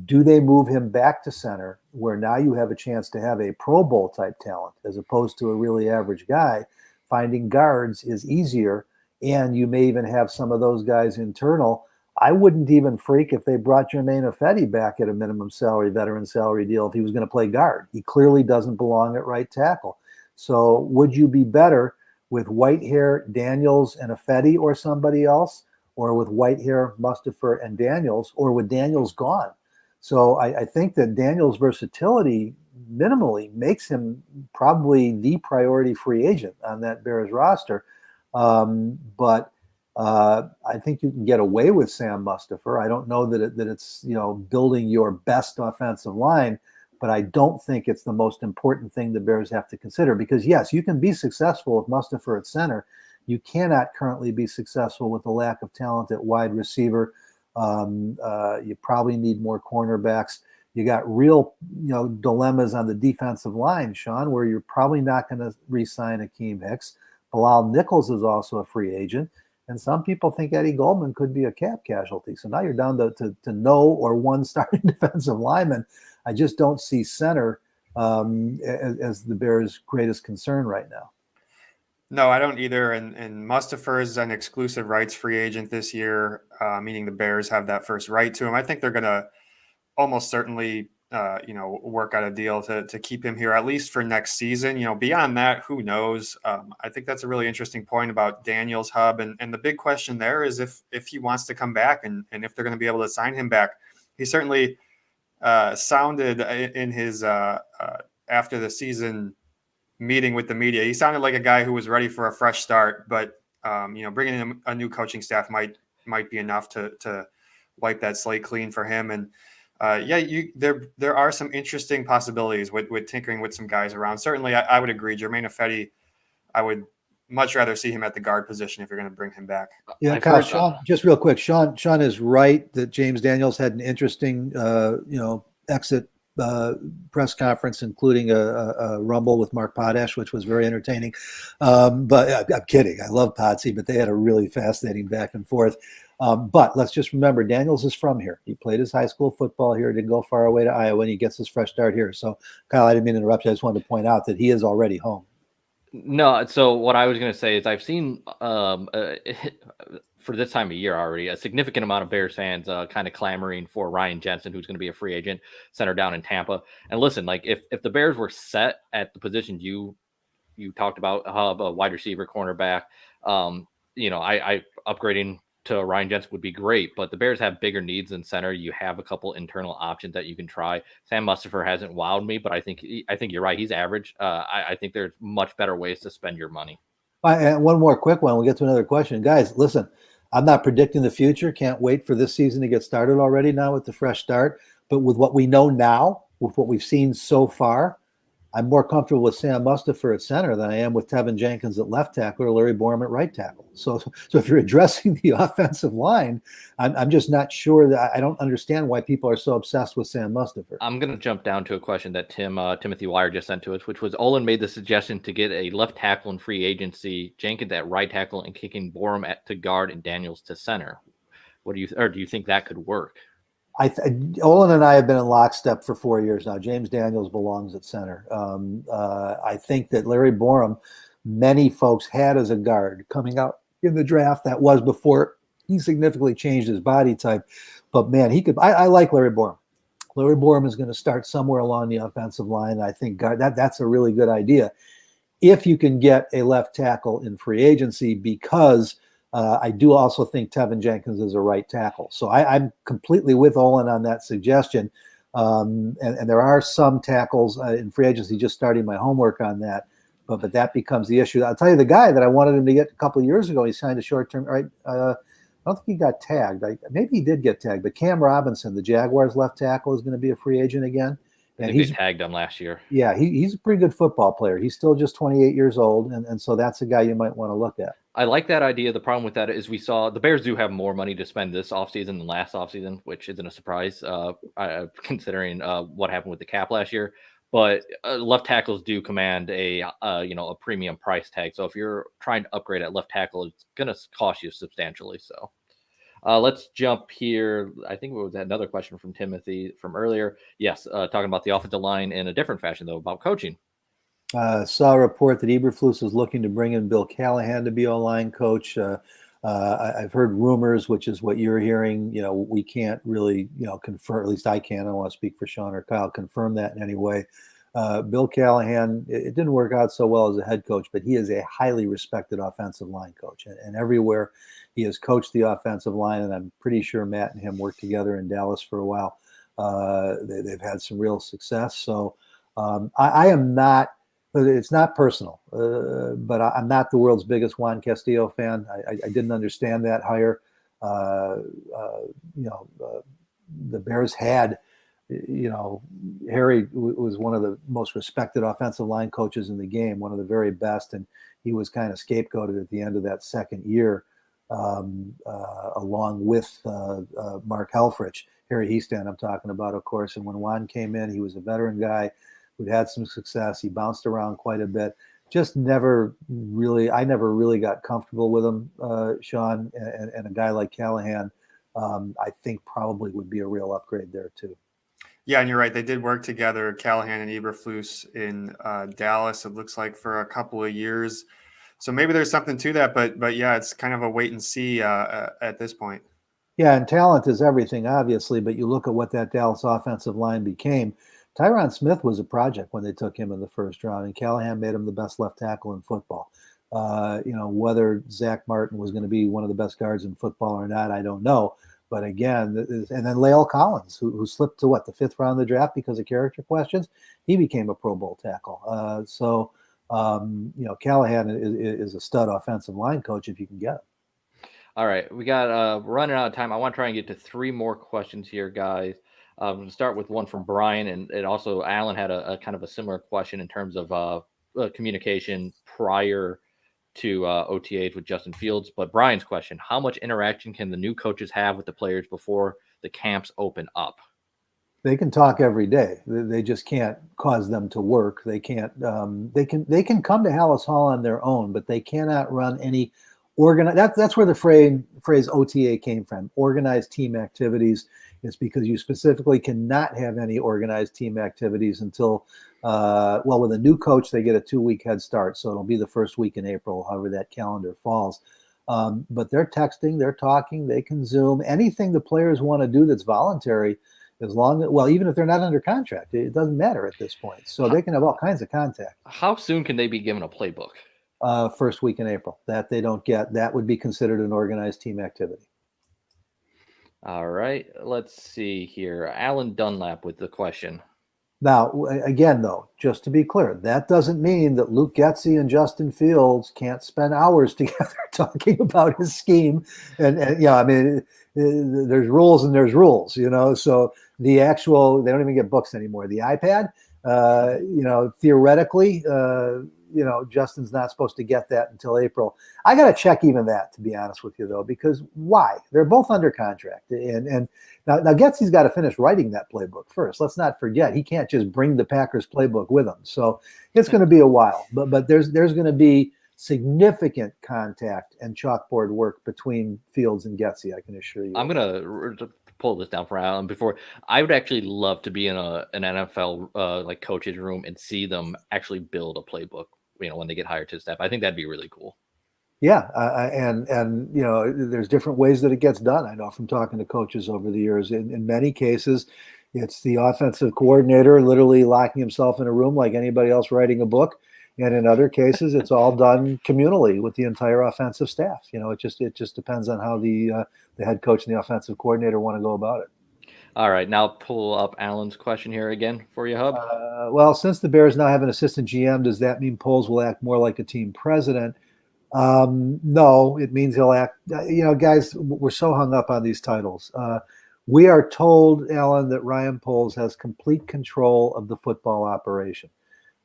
S1: Do they move him back to center, where now you have a chance to have a Pro Bowl type talent as opposed to a really average guy? Finding guards is easier. And you may even have some of those guys internal. I wouldn't even freak if they brought Jermaine Ifedi back at a minimum salary, veteran salary deal if he was going to play guard. He clearly doesn't belong at right tackle. So would you be better with Whitehair, Daniels, and Ifedi or somebody else, or with Whitehair, Mustipher, and Daniels, or with Daniels gone? So I think that Daniels' versatility minimally makes him probably the priority free agent on that Bears roster. But I think you can get away with Sam Mustipher. I don't know that it's building your best offensive line, but I don't think it's the most important thing the Bears have to consider. Because yes, you can be successful with Mustipher at center. You cannot currently be successful with the lack of talent at wide receiver. You probably need more cornerbacks. You got real dilemmas on the defensive line, Sean, where you're probably not going to re-sign Akeem Hicks. Bilal Nichols is also a free agent, and some people think Eddie Goldman could be a cap casualty. So now you're down to no or one starting defensive lineman. I just don't see center as the Bears' greatest concern right now.
S2: No, I don't either. And Mustipher is an exclusive rights free agent this year, meaning the Bears have that first right to him. I think they're going to almost certainly work out a deal to keep him here, at least for next season. Beyond that, who knows? I think that's a really interesting point about Daniels, Hub. And the big question there is if he wants to come back and if they're going to be able to sign him back. He certainly sounded in his after the season meeting with the media, he sounded like a guy who was ready for a fresh start, but bringing in a new coaching staff might be enough to wipe that slate clean for him. And there are some interesting possibilities with tinkering with some guys around. Certainly, I would agree. Jermaine Ifedi, I would much rather see him at the guard position if you're going to bring him back.
S1: Yeah, Kyle, Sean, just real quick, Sean is right that James Daniels had an interesting, exit press conference, including a rumble with Mark Potash, which was very entertaining. But I'm kidding. I love Potsy, but they had a really fascinating back and forth. But let's just remember, Daniels is from here. He played his high school football here, didn't go far away to Iowa, and he gets his fresh start here. So, Kyle, I didn't mean to interrupt you. I just wanted to point out that he is already home.
S3: No, so what I was going to say is I've seen for this time of year already a significant amount of Bears fans kind of clamoring for Ryan Jensen, who's going to be a free agent center down in Tampa. And listen, like if the Bears were set at the positions you talked about, Hub, a wide receiver, cornerback, I upgrading to Ryan Jensen would be great, but the Bears have bigger needs than center. You have a couple internal options that you can try. Sam Mustipher hasn't wowed me, but I think you're right. He's average. I think there's much better ways to spend your money.
S1: And one more quick one. We'll get to another question. Guys, listen, I'm not predicting the future. Can't wait for this season to get started already now with the fresh start. But with what we know now, with what we've seen so far, I'm more comfortable with Sam Mustipher at center than I am with Tevin Jenkins at left tackle or Larry Borum at right tackle. So if you're addressing the offensive line, I'm just not sure that I don't understand why people are so obsessed with Sam Mustipher.
S3: I'm going to jump down to a question that Timothy Wire just sent to us, which was Olin made the suggestion to get a left tackle in free agency, Jenkins at right tackle, and kicking Borum to guard and Daniels to center. Do you think that could work?
S1: Olin and I have been in lockstep for 4 years now. James Daniels belongs at center. I think that Larry Borum, many folks had as a guard coming out in the draft. That was before he significantly changed his body type. But man, he could. I like Larry Borum. Larry Borum is going to start somewhere along the offensive line. I think that's a really good idea if you can get a left tackle in free agency, because I do also think Tevin Jenkins is a right tackle. So I'm completely with Olin on that suggestion. And there are some tackles in free agency, just starting my homework on that. But that becomes the issue. I'll tell you the guy that I wanted him to get a couple of years ago, he signed a short-term, right? I don't think he got tagged. Maybe he did get tagged. But Cam Robinson, the Jaguars left tackle, is going to be a free agent again.
S3: And they tagged him last year.
S1: Yeah, he's a pretty good football player. He's still just 28 years old. And so that's a guy you might want to look at.
S3: I like that idea. The problem with that is we saw the Bears do have more money to spend this offseason than last offseason, which isn't a surprise considering what happened with the cap last year. But left tackles do command a premium price tag. So if you're trying to upgrade at left tackle, it's going to cost you substantially. So let's jump here. I think it was another question from Timothy from earlier. Yes, talking about the offensive line in a different fashion, though, about coaching.
S1: Saw a report that Eberflus is looking to bring in Bill Callahan to be O-line coach. I've heard rumors, which is what you're hearing. We can't really, confirm, at least I can't. I don't want to speak for Sean or Kyle, confirm that in any way. Bill Callahan, it didn't work out so well as a head coach, but he is a highly respected offensive line coach. And everywhere he has coached the offensive line, and I'm pretty sure Matt and him worked together in Dallas for a while. They've had some real success. So I am not, it's not personal, but I'm not the world's biggest Juan Castillo fan. I didn't understand that hire. The Bears had, Harry was one of the most respected offensive line coaches in the game, one of the very best, and he was kind of scapegoated at the end of that second year, along with Mark Helfrich. Harry Hiestand I'm talking about, of course. And when Juan came in, he was a veteran guy who'd had some success. He bounced around quite a bit. I never really got comfortable with him, Sean, and a guy like Callahan, I think probably would be a real upgrade there too.
S2: Yeah, and you're right. They did work together, Callahan and Eberflus in Dallas, it looks like, for a couple of years. So maybe there's something to that, but yeah, it's kind of a wait and see at this point.
S1: Yeah, and talent is everything, obviously, but you look at what that Dallas offensive line became. Tyron Smith was a project when they took him in the first round, and Callahan made him the best left tackle in football. Whether Zach Martin was going to be one of the best guards in football or not, I don't know. But again, and then Lael Collins, who slipped to the fifth round of the draft because of character questions, he became a Pro Bowl tackle. Callahan is a stud offensive line coach if you can get him.
S3: All right, we got running out of time. I want to try and get to three more questions here, guys. I'm going to start with one from Brian, and also Alan had a kind of a similar question in terms of communication prior to OTAs with Justin Fields. But Brian's question: how much interaction can the new coaches have with the players before the camps open up?
S1: They can talk every day. They just can't cause them to work. They can't. They can come to Hallis Hall on their own, but they cannot run any organized. That's where the phrase OTA came from. Organized team activities. It's because you specifically cannot have any organized team activities until, with a new coach, they get a 2-week head start. So it'll be the first week in April, however that calendar falls. But they're texting, they're talking, they can Zoom. Anything the players want to do that's voluntary, even if they're not under contract, it doesn't matter at this point. So they can have all kinds of contact.
S3: How soon can they be given a playbook?
S1: First week in April. That they don't get. That would be considered an organized team activity.
S3: All right, let's see here. Alan Dunlap with the question.
S1: Now, again, though, just to be clear, that doesn't mean that Luke Getsy and Justin Fields can't spend hours together talking about his scheme. And yeah, I mean, there's rules and there's rules, So they don't even get books anymore. The iPad, theoretically, Justin's not supposed to get that until April. I got to check even that, to be honest with you, though, because why? They're both under contract. And now Getsy's got to finish writing that playbook first. Let's not forget, he can't just bring the Packers playbook with him. So it's going to be a while. But there's going to be significant contact and chalkboard work between Fields and Getsy, I can assure you.
S3: I'm going to pull this down for Alan before. I would actually love to be in an NFL like coach's room and see them actually build a playbook, when they get hired to staff. I think that'd be really cool.
S1: Yeah, and there's different ways that it gets done. I know from talking to coaches over the years. In many cases, it's the offensive coordinator literally locking himself in a room like anybody else writing a book. And in other cases, it's all done communally with the entire offensive staff. It just depends on how the head coach and the offensive coordinator want to go about it.
S3: All right, now pull up Alan's question here again for you, Hub.
S1: Well, since the Bears now have an assistant GM, does that mean Poles will act more like a team president? No, it means he'll act. Guys, we're so hung up on these titles. We are told, Alan, that Ryan Poles has complete control of the football operation.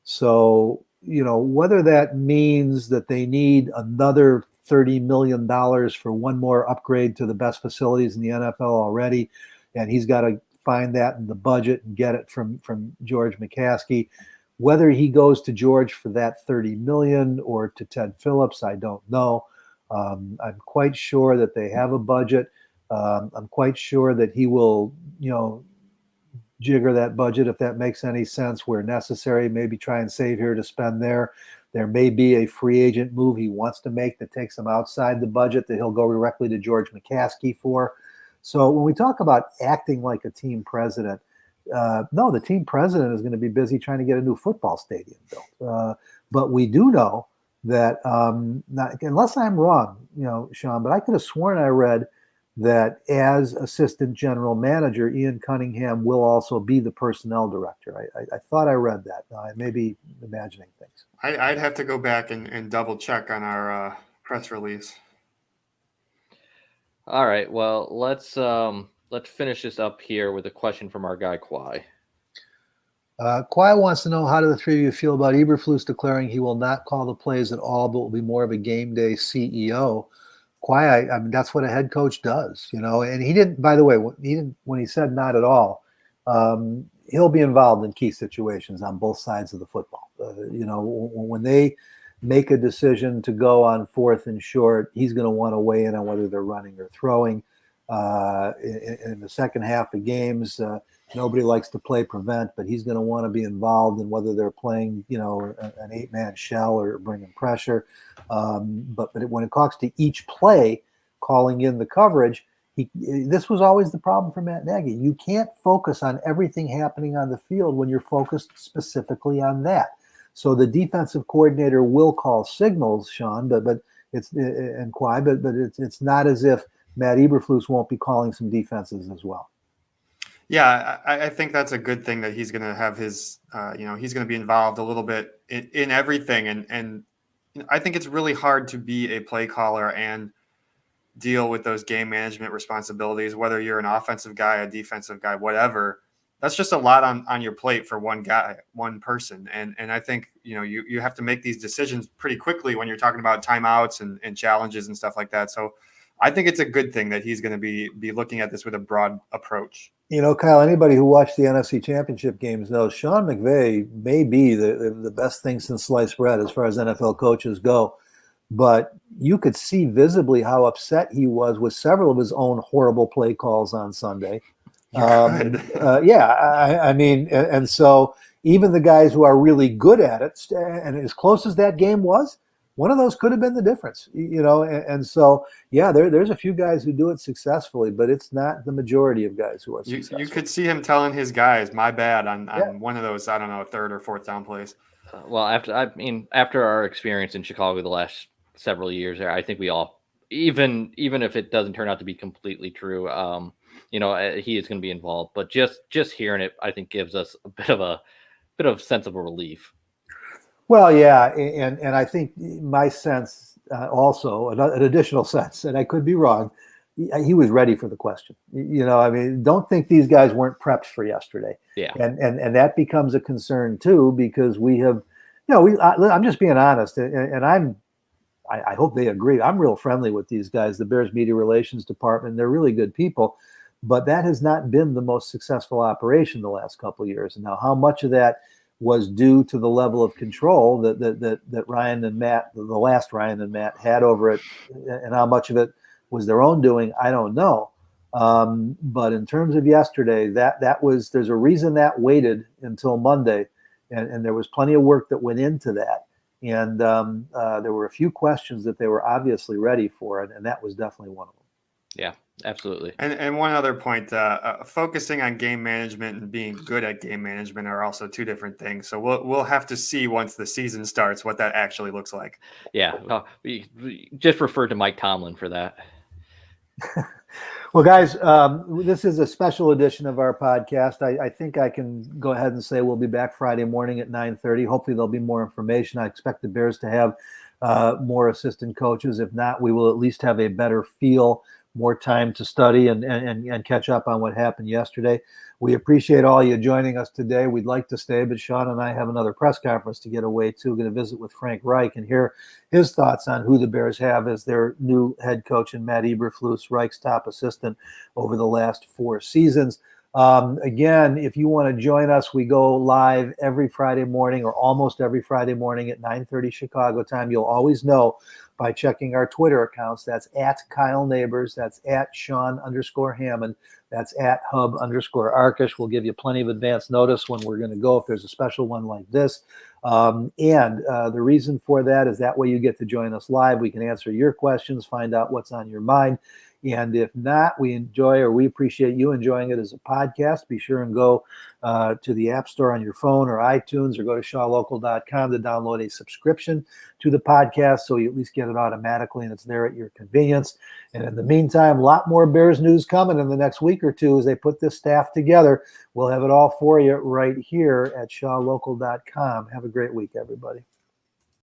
S1: So, whether that means that they need another $30 million for one more upgrade to the best facilities in the NFL already, and he's got to find that in the budget and get it from George McCaskey. Whether he goes to George for that $30 million or to Ted Phillips, I don't know. I'm quite sure that they have a budget. I'm quite sure that he will, jigger that budget if that makes any sense where necessary, maybe try and save here to spend there. There may be a free agent move he wants to make that takes him outside the budget that he'll go directly to George McCaskey for. So when we talk about acting like a team president, no, the team president is going to be busy trying to get a new football stadium built. But we do know that, unless I'm wrong, Sean, but I could have sworn I read that as assistant general manager, Ian Cunningham will also be the personnel director. I thought I read that. Now, I may be imagining things.
S2: I'd have to go back and double check on our press release.
S3: All right, well, let's finish this up here with a question from our guy Kwai.
S1: Kwai wants to know, how do the three of you feel about Eberflus declaring he will not call the plays at all, but will be more of a game day CEO? Kwai, I mean, that's what a head coach does, and he didn't, by the way, when he said not at all, he'll be involved in key situations on both sides of the football. When they make a decision to go on 4th and short, he's going to want to weigh in on whether they're running or throwing. In the second half of games, nobody likes to play prevent, but he's going to want to be involved in whether they're playing, an 8-man shell or bringing pressure. But when it comes to each play, calling in the coverage, this was always the problem for Matt Nagy. You can't focus on everything happening on the field when you're focused specifically on that. So the defensive coordinator will call signals, Sean, but it's not as if Matt Eberflus won't be calling some defenses as well.
S2: Yeah, I think that's a good thing that he's going to have his, he's going to be involved a little bit in everything. And I think it's really hard to be a play caller and deal with those game management responsibilities, whether you're an offensive guy, a defensive guy, whatever. That's just a lot on your plate for one guy, one person. And I think, you have to make these decisions pretty quickly when you're talking about timeouts and challenges and stuff like that. So I think it's a good thing that he's going to be looking at this with a broad approach.
S1: Kyle, anybody who watched the NFC Championship games knows Sean McVay may be the best thing since sliced bread as far as NFL coaches go. But you could see visibly how upset he was with several of his own horrible play calls on Sunday. I mean, and so even the guys who are really good at it, and as close as that game was, one of those could have been the difference, and so, yeah, there's a few guys who do it succafully, but it's not the majority of guys who are successful.
S2: You could see him telling his guys, my bad, on one of those, I don't know, 3rd or 4th down plays.
S3: Well, after our experience in Chicago the last several years there, I think we all, even if it doesn't turn out to be completely true, he is going to be involved. But just hearing it, I think, gives us a bit of sense of a relief.
S1: Well, yeah, and I think my sense also, an additional sense, and I could be wrong, he was ready for the question. I mean, don't think these guys weren't prepped for yesterday.
S3: Yeah.
S1: And that becomes a concern too, because we have, I'm just being honest, and I hope they agree. I'm real friendly with these guys, the Bears Media Relations Department. They're really good people, but that has not been the most successful operation the last couple of years. And now, how much of that was due to the level of control that Ryan and Matt, the last Ryan and Matt, had over it, and how much of it was their own doing, I don't know. But in terms of yesterday, there's a reason that waited until Monday, and there was plenty of work that went into that. And there were a few questions that they were obviously ready for, and that was definitely one of them.
S3: Yeah, absolutely.
S2: And one other point, focusing on game management and being good at game management are also two different things. So we'll have to see once the season starts what that actually looks like.
S3: Yeah, we just referred to Mike Tomlin for that.
S1: Well, guys, this is a special edition of our podcast. I think I can go ahead and say we'll be back Friday morning at 9:30. Hopefully there'll be more information. I expect the Bears to have more assistant coaches. If not, we will at least have a better feel, more time to study and catch up on what happened yesterday. We appreciate all you joining us today. We'd like to stay, but Sean and I have another press conference to get away to. We're going to visit with Frank Reich and hear his thoughts on who the Bears have as their new head coach and Matt Eberflus, Reich's top assistant over the last 4 seasons. Again, if you want to join us, we go live every Friday morning, or almost every Friday morning at 9:30 Chicago time. You'll always know by checking our Twitter accounts. That's at Kyle Nabors. That's at Sean_Hammond. That's at Hub _Arkush. We'll give you plenty of advance notice when we're going to go if there's a special one like this. And the reason for that is that way you get to join us live. We can answer your questions, find out what's on your mind. And if not, we appreciate you enjoying it as a podcast. Be sure and go to the App Store on your phone or iTunes, or go to shawlocal.com to download a subscription to the podcast so you at least get it automatically and it's there at your convenience. And in the meantime, a lot more Bears news coming in the next week or two as they put this staff together. We'll have it all for you right here at shawlocal.com. Have a great week, everybody.